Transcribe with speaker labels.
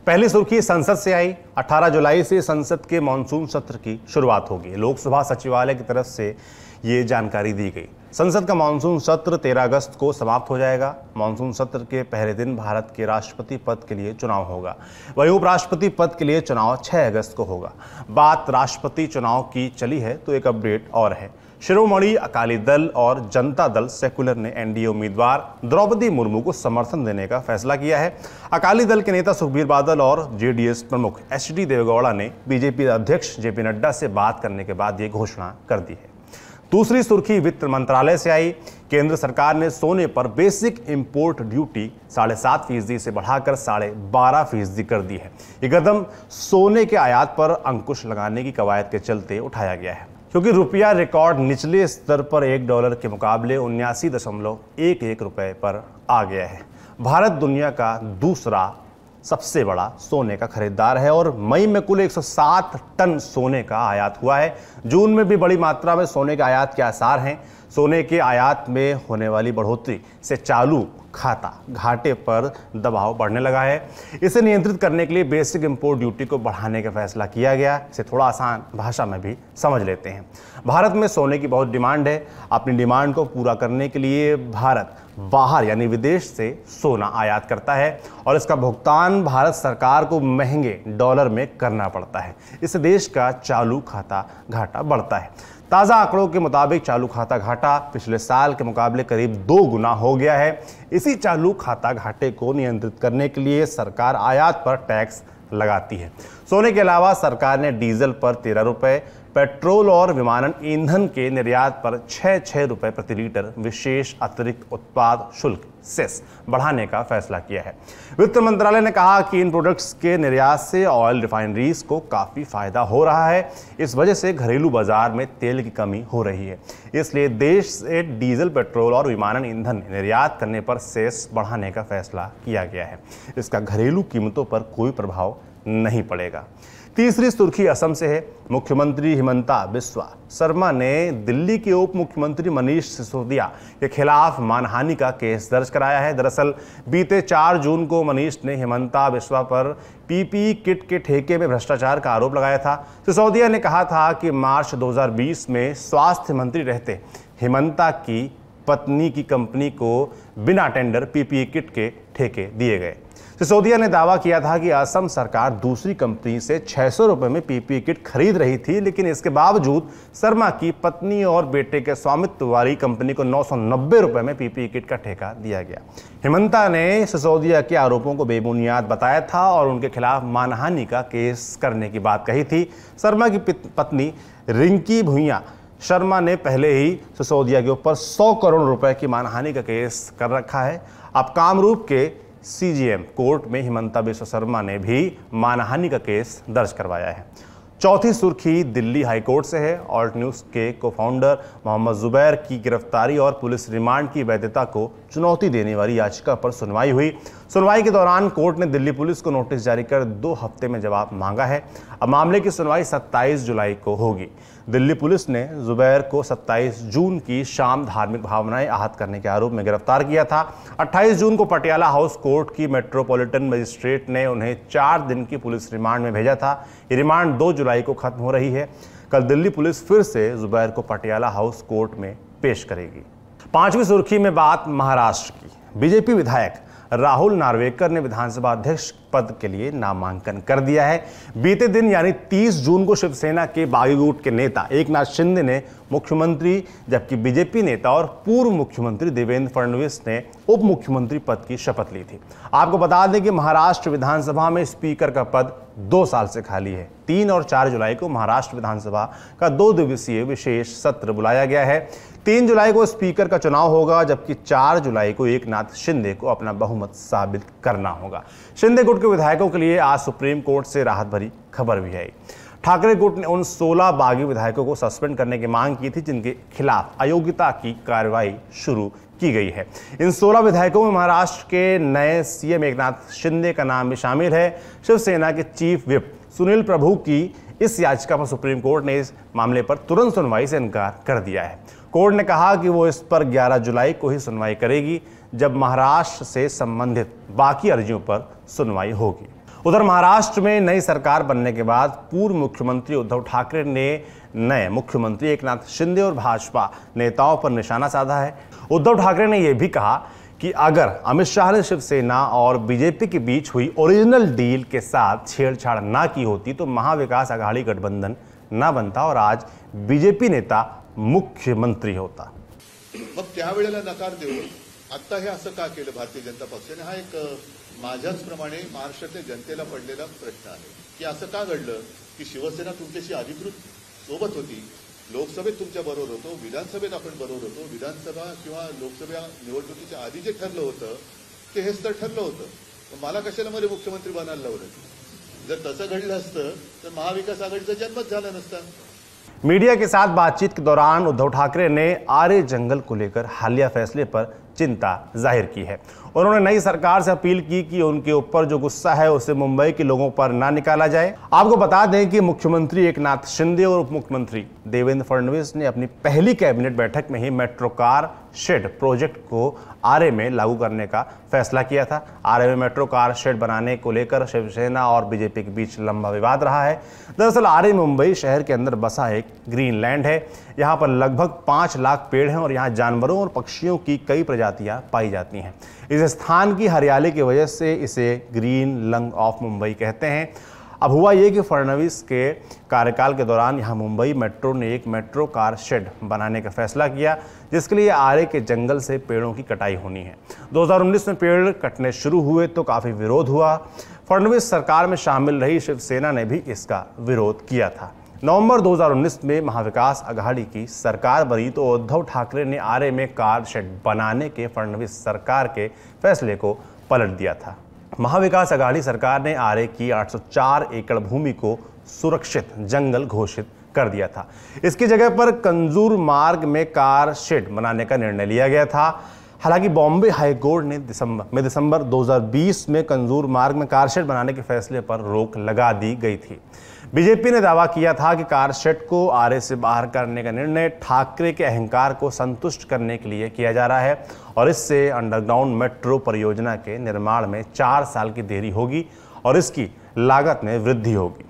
Speaker 1: पहली सुर्खी संसद से आई। 18 जुलाई से संसद के मानसून सत्र की शुरुआत होगी। लोकसभा सचिवालय की तरफ से ये जानकारी दी गई। संसद का मानसून सत्र 13 अगस्त को समाप्त हो जाएगा। मानसून सत्र के पहले दिन भारत के राष्ट्रपति पद के लिए चुनाव होगा। वहीं उपराष्ट्रपति पद के लिए चुनाव 6 अगस्त को होगा। बात राष्ट्रपति चुनाव की चली है तो एक अपडेट और है। शिरोमणि अकाली दल और जनता दल सेकुलर ने एनडीए उम्मीदवार द्रौपदी मुर्मू को समर्थन देने का फैसला किया है। अकाली दल के नेता सुखबीर बादल और जेडीएस प्रमुख एचडी देवेगौड़ा ने बीजेपी अध्यक्ष जेपी नड्डा से बात करने के बाद ये घोषणा कर दी है। दूसरी सुर्खी वित्त मंत्रालय से आई। केंद्र सरकार ने सोने पर बेसिक इंपोर्ट ड्यूटी 7.5% से बढ़ाकर 12.5% कर दी है। ये कदम सोने के आयात पर अंकुश लगाने की कवायद के चलते उठाया गया है, क्योंकि रुपया रिकॉर्ड निचले स्तर पर $1 के मुकाबले 79.11 रुपए पर आ गया है। भारत दुनिया का दूसरा सबसे बड़ा सोने का खरीदार है और मई में कुल 107 टन सोने का आयात हुआ है। जून में भी बड़ी मात्रा में सोने के आयात के आसार हैं। सोने के आयात में होने वाली बढ़ोतरी से चालू खाता घाटे पर दबाव बढ़ने लगा है। इसे नियंत्रित करने के लिए बेसिक इंपोर्ट ड्यूटी को बढ़ाने का फैसला किया गया। इसे थोड़ा आसान भाषा में भी समझ लेते हैं। भारत में सोने की बहुत डिमांड है। अपनी डिमांड को पूरा करने के लिए भारत बाहर यानी विदेश से सोना आयात करता है और इसका भुगतान भारत सरकार को महंगे डॉलर में करना पड़ता है। इससे देश का चालू खाता घाटा बढ़ता है। ताज़ा आंकड़ों के मुताबिक चालू खाता घाटा पिछले साल के मुकाबले करीब 2 गुना हो गया है। इसी चालू खाता घाटे को नियंत्रित करने के लिए सरकार आयात पर टैक्स लगाती है। सोने के अलावा सरकार ने डीजल पर 13 रुपए, पेट्रोल और विमानन ईंधन के निर्यात पर 6 रुपए प्रति लीटर विशेष अतिरिक्त उत्पाद शुल्क सेस बढ़ाने का फैसला किया है। वित्त मंत्रालय ने कहा कि इन प्रोडक्ट्स के निर्यात से ऑयल रिफाइनरीज को काफी फायदा हो रहा है। इस वजह से घरेलू बाजार में तेल की कमी हो रही है। इसलिए देश से डीजल, पेट्रोल और विमानन ईंधन निर्यात करने पर सेस बढ़ाने का फैसला किया गया है। इसका घरेलू कीमतों पर कोई प्रभाव नहीं पड़ेगा। तीसरी सुर्खी असम से है। मुख्यमंत्री हिमंता बिस्वा शर्मा ने दिल्ली के उप मुख्यमंत्री मनीष सिसोदिया के खिलाफ मानहानि का केस दर्ज कराया है। दरअसल बीते 4 जून को मनीष ने हिमंता बिस्वा पर पीपीई किट के ठेके में भ्रष्टाचार का आरोप लगाया था। सिसोदिया ने कहा था कि मार्च 2020 में स्वास्थ्य मंत्री रहते हिमंता की पत्नी की कंपनी को बिना टेंडर पीपीई किट के ठेके दिए गए। सिसोदिया ने दावा किया था कि असम सरकार दूसरी कंपनी से 600 रुपए में पीपीई किट खरीद रही थी, लेकिन इसके बावजूद शर्मा की पत्नी और बेटे के स्वामित्व वाली कंपनी को 990 रुपए में पीपीई किट का ठेका दिया गया। हिमंता ने सिसोदिया के आरोपों को बेबुनियाद बताया था और उनके खिलाफ मानहानि का केस करने की बात कही थी। शर्मा की पत्नी रिंकी भुइयां शर्मा ने पहले ही सिसोदिया के ऊपर 100 करोड़ रुपए की मानहानि का केस कर रखा है। अब कामरूप के सीजीएम कोर्ट में हिमंता बिस्वा शर्मा ने भी मानहानि का केस दर्ज करवाया है। चौथी सुर्खी दिल्ली हाईकोर्ट से है। ऑल्ट न्यूज़ के को-फाउंडर मोहम्मद जुबैर की गिरफ्तारी और पुलिस रिमांड की वैधता को चुनौती देने वाली याचिका पर सुनवाई हुई। सुनवाई के दौरान कोर्ट ने दिल्ली पुलिस को नोटिस जारी कर 2 हफ्ते में जवाब मांगा है। अब मामले की सुनवाई 27 जुलाई को होगी। दिल्ली पुलिस ने जुबैर को 27 जून की शाम धार्मिक भावनाएं आहत करने के आरोप में गिरफ्तार किया था। 28 जून को पटियाला हाउस कोर्ट की मेट्रोपॉलिटन मजिस्ट्रेट ने उन्हें 4 दिन की पुलिस रिमांड में भेजा था। ये रिमांड 2 जुलाई को खत्म हो रही है। कल दिल्ली पुलिस फिर से जुबैर को पटियाला हाउस कोर्ट में पेश करेगी। 5वीं सुर्खी में बात महाराष्ट्र की। बीजेपी विधायक राहुल नार्वेकर ने विधानसभा अध्यक्ष पद के लिए नामांकन कर दिया है। बीते दिन यानी 30 जून को शिवसेना के बागी गुट के नेता एकनाथ शिंदे ने मुख्यमंत्री, जबकि बीजेपी नेता और पूर्व मुख्यमंत्री देवेंद्र फडणवीस ने उप मुख्यमंत्री पद की शपथ ली थी। आपको बता दें कि महाराष्ट्र विधानसभा में स्पीकर का पद 2 साल से खाली है। 3 और 4 जुलाई को महाराष्ट्र विधानसभा का 2 दिवसीय विशेष सत्र बुलाया गया है। 3 जुलाई को स्पीकर का चुनाव होगा, जबकि 4 जुलाई को एकनाथ शिंदे को अपना बहुमत साबित करना होगा। शिंदे गुट के विधायकों के लिए आज सुप्रीम कोर्ट से राहत भरी खबर भी आई। ठाकरे गुट ने उन 16 बागी विधायकों को सस्पेंड करने की मांग की थी जिनके खिलाफ अयोग्यता की कार्रवाई शुरू की गई है। इन 16 विधायकों में महाराष्ट्र के नए सीएम एकनाथ शिंदे का नाम भी शामिल है। शिवसेना के चीफ विप सुनील प्रभु की इस याचिका पर सुप्रीम कोर्ट ने इस मामले पर तुरंत सुनवाई से इनकार कर दिया है। कोर्ट ने कहा कि वो इस पर 11 जुलाई को ही सुनवाई करेगी, जब महाराष्ट्र से संबंधित बाकी अर्जियों पर सुनवाई होगी। उधर महाराष्ट्र में नई सरकार बनने के बाद पूर्व मुख्यमंत्री उद्धव ठाकरे ने नए मुख्यमंत्री एकनाथ शिंदे और भाजपा नेताओं पर निशाना साधा है। उद्धव ठाकरे ने यह भी कहा कि अगर अमित शाह ने शिवसेना और बीजेपी के बीच हुई ओरिजिनल डील के साथ छेड़छाड़ ना की होती तो महाविकास आघाड़ी गठबंधन ना बनता और आज बीजेपी नेता मुख्यमंत्री होता।
Speaker 2: मग त्यावेळेला नकार देऊन आता हे असं का केलं भारतीय जनता पक्षाने? हा एक माझ्याचप्रमाणे महाराष्ट्रातल्या जनतेला पडलेला प्रश्न आहे की असं का घडलं की शिवसेना तुमच्याशी अधिकृत सोबत होती, लोकसभेत तुमच्या बरोबर होतो, विधानसभेत आपण बरोबर होतो, विधानसभा किंवा लोकसभा निवडणुकीच्या आधी जे ठरलं होतं ते हेच तर ठरलं होतं। मला कशाला मध्ये मुख्यमंत्री बनायला लावलं? जर तसं घडलं असतं तर महाविकास आघाडीचा जन्मच झाला नसता।
Speaker 1: मीडिया के साथ बातचीत के दौरान उद्धव ठाकरे ने आरे जंगल को लेकर हालिया फैसले पर चिंता जाहिर की है। उन्होंने नई सरकार से अपील की कि उनके ऊपर जो गुस्सा है उसे मुंबई के लोगों पर ना निकाला जाए। आपको बता दें कि मुख्यमंत्री एकनाथ शिंदे और उप मुख्यमंत्री देवेंद्र फडणवीस ने अपनी पहली कैबिनेट बैठक में ही मेट्रो कार शेड प्रोजेक्ट को आरे में लागू करने का फैसला किया था। आरे में मेट्रो कार शेड बनाने को लेकर शिवसेना और बीजेपी के बीच लंबा विवाद रहा है। दरअसल आरे मुंबई शहर के अंदर बसा एक ग्रीन लैंड है। यहाँ पर लगभग 5 लाख पेड़ हैं और यहाँ जानवरों और पक्षियों की कई प्रजातियाँ पाई जाती हैं। इस स्थान की हरियाली की वजह से इसे ग्रीन लंग ऑफ मुंबई कहते हैं। अब हुआ ये कि फडणवीस के कार्यकाल के दौरान यहाँ मुंबई मेट्रो ने एक मेट्रो कार शेड बनाने का फैसला किया, जिसके लिए आरे के जंगल से पेड़ों की कटाई होनी है। 2019 में पेड़ कटने शुरू हुए तो काफ़ी विरोध हुआ। फडणवीस सरकार में शामिल रही शिवसेना ने भी इसका विरोध किया था। नवंबर 2019 में महाविकास आघाड़ी की सरकार बनी तो उद्धव ठाकरे ने आरे में कार शेड बनाने के फडणवीस सरकार के फैसले को पलट दिया था। महाविकास आघाड़ी सरकार ने आरे की 804 एकड़ भूमि को सुरक्षित जंगल घोषित कर दिया था। इसकी जगह पर कंजूर मार्ग में कार शेड बनाने का निर्णय लिया गया था। हालांकि बॉम्बे हाई कोर्ट ने दिसंबर 2020 में कंजूर मार्ग में कार शेड बनाने के फैसले पर रोक लगा दी गई थी। बीजेपी ने दावा किया था कि कार शेड को आरे से बाहर करने का निर्णय ठाकरे के अहंकार को संतुष्ट करने के लिए किया जा रहा है और इससे अंडरग्राउंड मेट्रो परियोजना के निर्माण में 4 साल की देरी होगी और इसकी लागत में वृद्धि होगी।